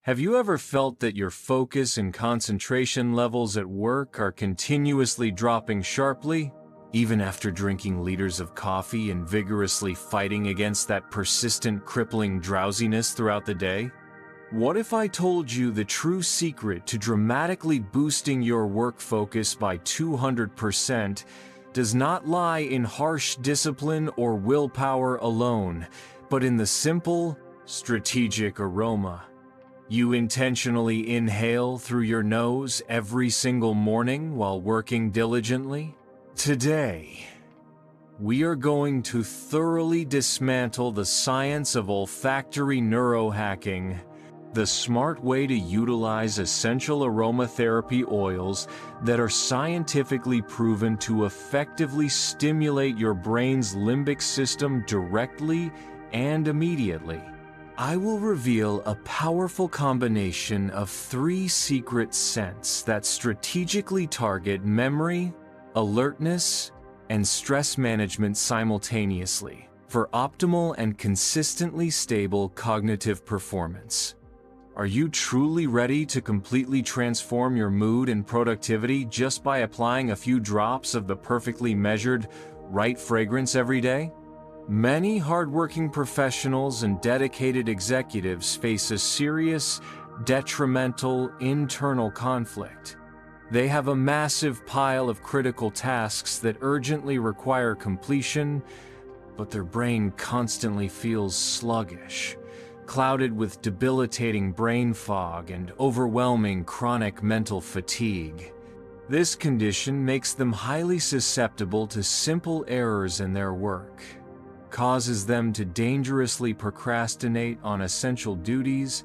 Have you ever felt that your focus and concentration levels at work are continuously dropping sharply, even after drinking liters of coffee and vigorously fighting against that persistent, crippling drowsiness throughout the day? What if I told you the true secret to dramatically boosting your work focus by 200% does not lie in harsh discipline or willpower alone, but in the simple, strategic aroma you intentionally inhale through your nose every single morning while working diligently? Today, we are going to thoroughly dismantle the science of olfactory neurohacking, the smart way to utilize essential aromatherapy oils that are scientifically proven to effectively stimulate your brain's limbic system directly and immediately. I will reveal a powerful combination of 3 secret scents that strategically target memory, alertness, and stress management simultaneously for optimal and consistently stable cognitive performance. Are you truly ready to completely transform your mood and productivity just by applying a few drops of the perfectly measured, right fragrance every day? Many hardworking professionals and dedicated executives face a serious, detrimental internal conflict. They have a massive pile of critical tasks that urgently require completion, but their brain constantly feels sluggish, clouded with debilitating brain fog and overwhelming chronic mental fatigue. This condition makes them highly susceptible to simple errors in their work, causes them to dangerously procrastinate on essential duties,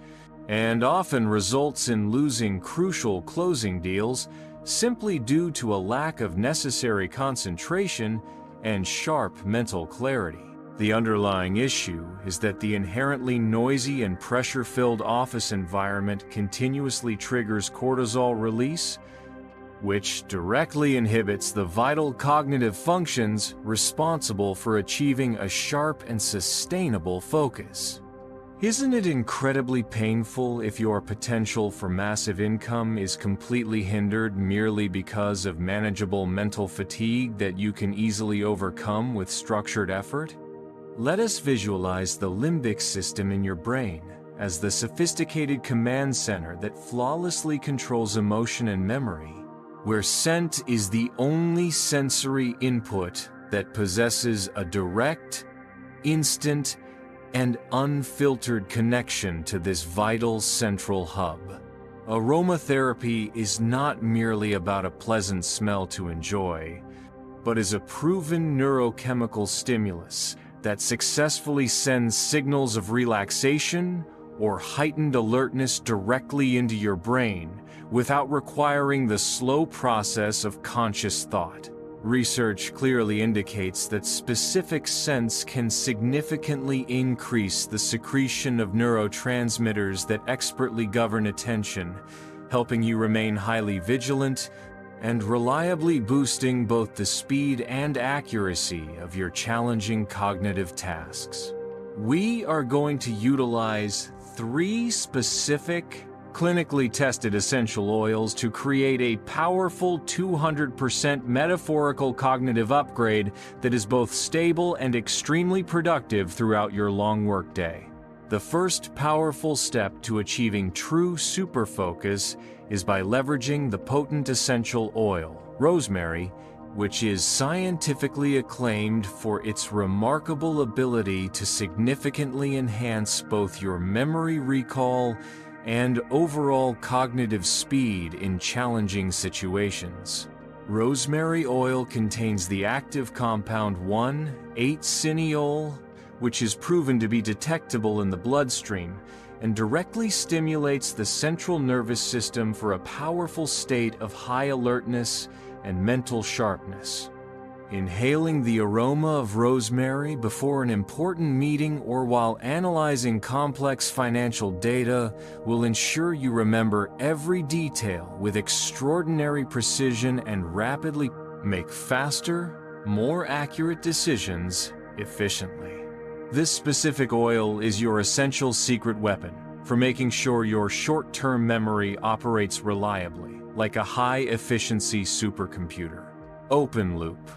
and often results in losing crucial closing deals simply due to a lack of necessary concentration and sharp mental clarity. The underlying issue is that the inherently noisy and pressure-filled office environment continuously triggers cortisol release, which directly inhibits the vital cognitive functions responsible for achieving a sharp and sustainable focus. Isn't it incredibly painful if your potential for massive income is completely hindered merely because of manageable mental fatigue that you can easily overcome with structured effort? Let us visualize the limbic system in your brain as the sophisticated command center that flawlessly controls emotion and memory, where scent is the only sensory input that possesses a direct, instant, and unfiltered connection to this vital central hub. Aromatherapy is not merely about a pleasant smell to enjoy, but is a proven neurochemical stimulus that successfully sends signals of relaxation or heightened alertness directly into your brain without requiring the slow process of conscious thought. Research clearly indicates that specific scents can significantly increase the secretion of neurotransmitters that expertly govern attention, helping you remain highly vigilant and reliably boosting both the speed and accuracy of your challenging cognitive tasks. We are going to utilize 3 specific, clinically tested essential oils to create a powerful 200% metaphorical cognitive upgrade that is both stable and extremely productive throughout your long workday. The first powerful step to achieving true superfocus is by leveraging the potent essential oil, rosemary, which is scientifically acclaimed for its remarkable ability to significantly enhance both your memory recall and overall cognitive speed in challenging situations. Rosemary oil contains the active compound 1,8-cineol, which is proven to be detectable in the bloodstream and directly stimulates the central nervous system for a powerful state of high alertness and mental sharpness. Inhaling the aroma of rosemary before an important meeting or while analyzing complex financial data will ensure you remember every detail with extraordinary precision and rapidly make faster, more accurate decisions efficiently. This specific oil is your essential secret weapon, for making sure your short-term memory operates reliably, like a high-efficiency supercomputer. Open loop.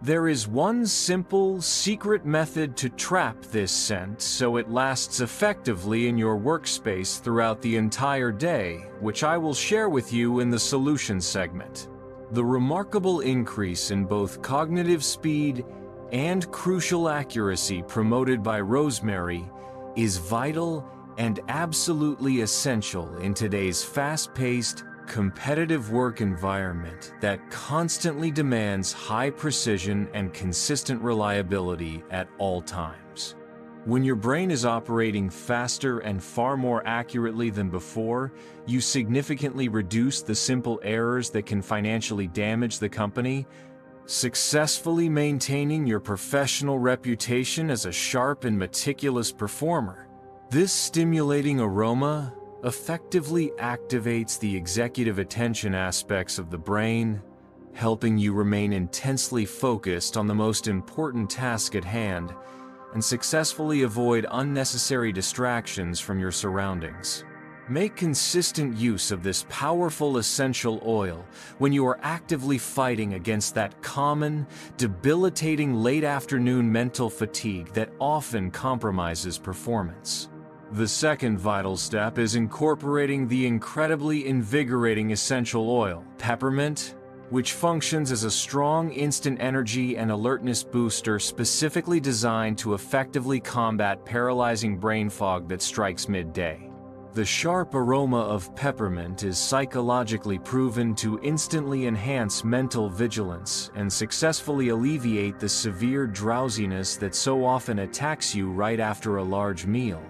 There is one simple, secret method to trap this scent so it lasts effectively in your workspace throughout the entire day, which I will share with you in the solution segment. The remarkable increase in both cognitive speed and crucial accuracy promoted by rosemary is vital and absolutely essential in today's fast-paced, competitive work environment that constantly demands high precision and consistent reliability at all times. When your brain is operating faster and far more accurately than before, you significantly reduce the simple errors that can financially damage the company, successfully maintaining your professional reputation as a sharp and meticulous performer. This stimulating aroma effectively activates the executive attention aspects of the brain, helping you remain intensely focused on the most important task at hand and successfully avoid unnecessary distractions from your surroundings. Make consistent use of this powerful essential oil when you are actively fighting against that common, debilitating late afternoon mental fatigue that often compromises performance. The second vital step is incorporating the incredibly invigorating essential oil, peppermint, which functions as a strong instant energy and alertness booster specifically designed to effectively combat paralyzing brain fog that strikes midday. The sharp aroma of peppermint is psychologically proven to instantly enhance mental vigilance and successfully alleviate the severe drowsiness that so often attacks you right after a large meal.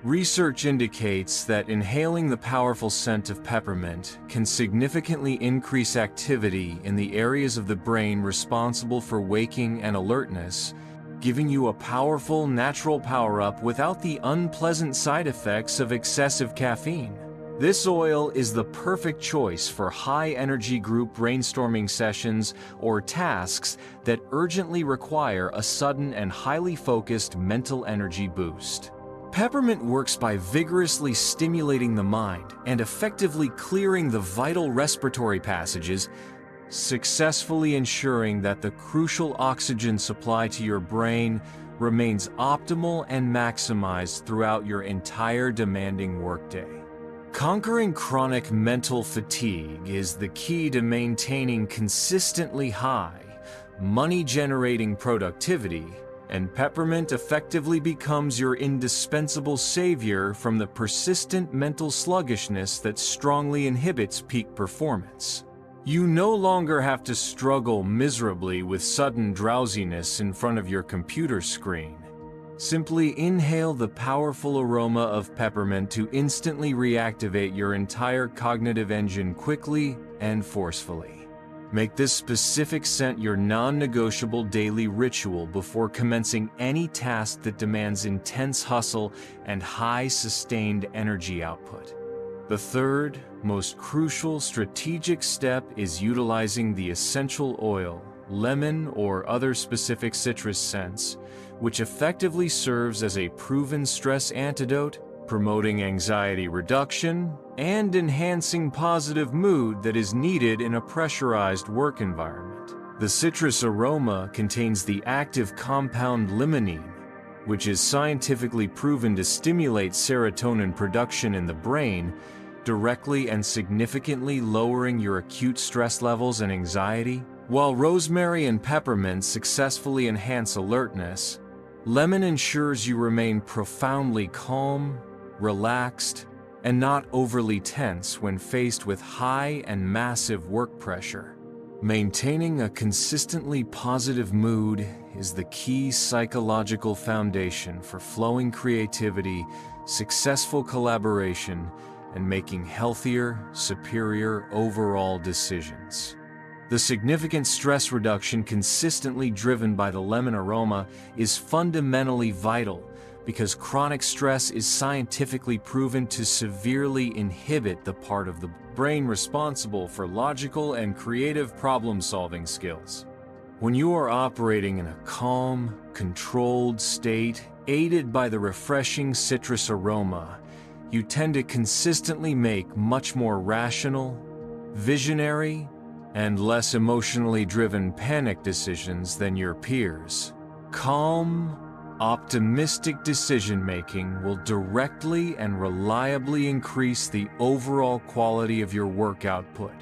Research indicates that inhaling the powerful scent of peppermint can significantly increase activity in the areas of the brain responsible for waking and alertness, giving you a powerful, natural power-up without the unpleasant side effects of excessive caffeine. This oil is the perfect choice for high-energy group brainstorming sessions or tasks that urgently require a sudden and highly focused mental energy boost. Peppermint works by vigorously stimulating the mind and effectively clearing the vital respiratory passages, successfully ensuring that the crucial oxygen supply to your brain remains optimal and maximized throughout your entire demanding workday. Conquering chronic mental fatigue is the key to maintaining consistently high, money-generating productivity, and peppermint effectively becomes your indispensable savior from the persistent mental sluggishness that strongly inhibits peak performance. You no longer have to struggle miserably with sudden drowsiness in front of your computer screen. Simply inhale the powerful aroma of peppermint to instantly reactivate your entire cognitive engine quickly and forcefully. Make this specific scent your non-negotiable daily ritual before commencing any task that demands intense hustle and high sustained energy output. The third, most crucial strategic step is utilizing the essential oil, lemon or other specific citrus scents, which effectively serves as a proven stress antidote, promoting anxiety reduction, and enhancing positive mood that is needed in a pressurized work environment. The citrus aroma contains the active compound limonene, which is scientifically proven to stimulate serotonin production in the brain, directly and significantly lowering your acute stress levels and anxiety. While rosemary and peppermint successfully enhance alertness, lemon ensures you remain profoundly calm, relaxed, and not overly tense when faced with high and massive work pressure. Maintaining a consistently positive mood is the key psychological foundation for flowing creativity, successful collaboration, and making healthier, superior overall decisions. The significant stress reduction consistently driven by the lemon aroma is fundamentally vital because chronic stress is scientifically proven to severely inhibit the part of the brain responsible for logical and creative problem-solving skills. When you are operating in a calm, controlled state, aided by the refreshing citrus aroma, you tend to consistently make much more rational, visionary, and less emotionally driven panic decisions than your peers. Calm, optimistic decision-making will directly and reliably increase the overall quality of your work output,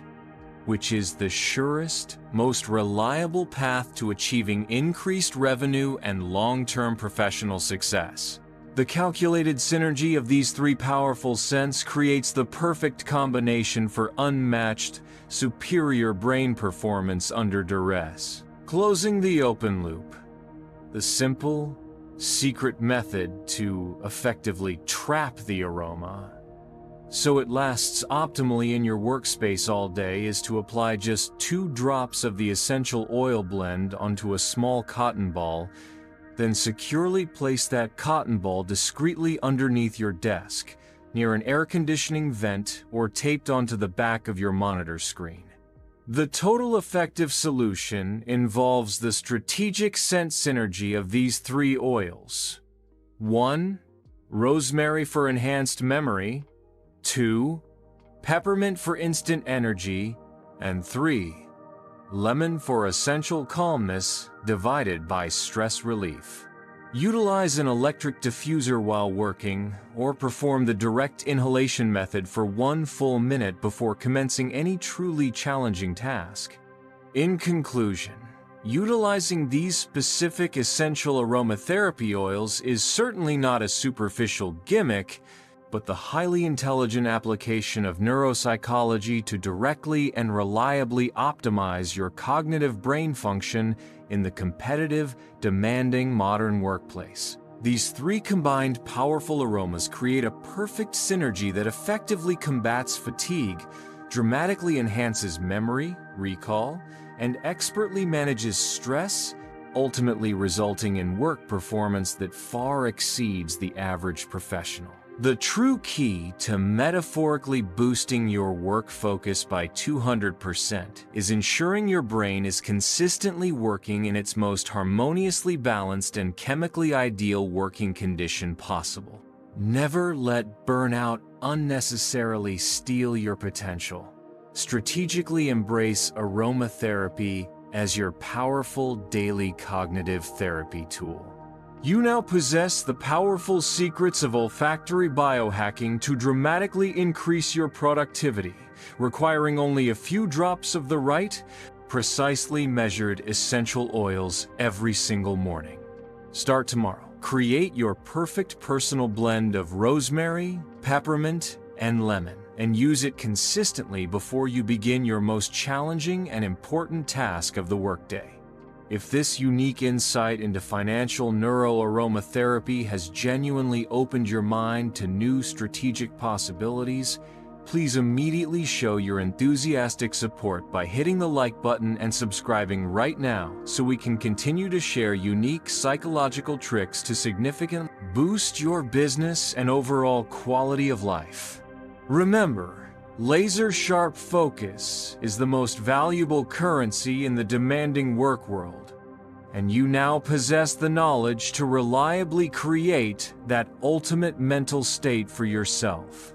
which is the surest, most reliable path to achieving increased revenue and long-term professional success. The calculated synergy of these three powerful scents creates the perfect combination for unmatched, superior brain performance under duress. Closing the open loop. The simple, secret method to effectively trap the aroma so it lasts optimally in your workspace all day is to apply just 2 drops of the essential oil blend onto a small cotton ball, then securely place that cotton ball discreetly underneath your desk, near an air conditioning vent or taped onto the back of your monitor screen. The total effective solution involves the strategic scent synergy of these 3 oils. 1. Rosemary for enhanced memory. 2. Peppermint for instant energy. And 3. Lemon for essential calmness divided by stress relief. Utilize an electric diffuser while working, or perform the direct inhalation method for 1 full minute before commencing any truly challenging task. In conclusion, utilizing these specific essential aromatherapy oils is certainly not a superficial gimmick, but the highly intelligent application of neuropsychology to directly and reliably optimize your cognitive brain function in the competitive, demanding modern workplace. These 3 combined powerful aromas create a perfect synergy that effectively combats fatigue, dramatically enhances memory, recall, and expertly manages stress, ultimately resulting in work performance that far exceeds the average professional. The true key to metaphorically boosting your work focus by 200% is ensuring your brain is consistently working in its most harmoniously balanced and chemically ideal working condition possible. Never let burnout unnecessarily steal your potential. Strategically embrace aromatherapy as your powerful daily cognitive therapy tool. You now possess the powerful secrets of olfactory biohacking to dramatically increase your productivity, requiring only a few drops of the right, precisely measured essential oils every single morning. Start tomorrow. Create your perfect personal blend of rosemary, peppermint, and lemon, and use it consistently before you begin your most challenging and important task of the workday. If this unique insight into financial neuroaromatherapy has genuinely opened your mind to new strategic possibilities, please immediately show your enthusiastic support by hitting the like button and subscribing right now so we can continue to share unique psychological tricks to significantly boost your business and overall quality of life. Remember, laser-sharp focus is the most valuable currency in the demanding work world, and you now possess the knowledge to reliably create that ultimate mental state for yourself.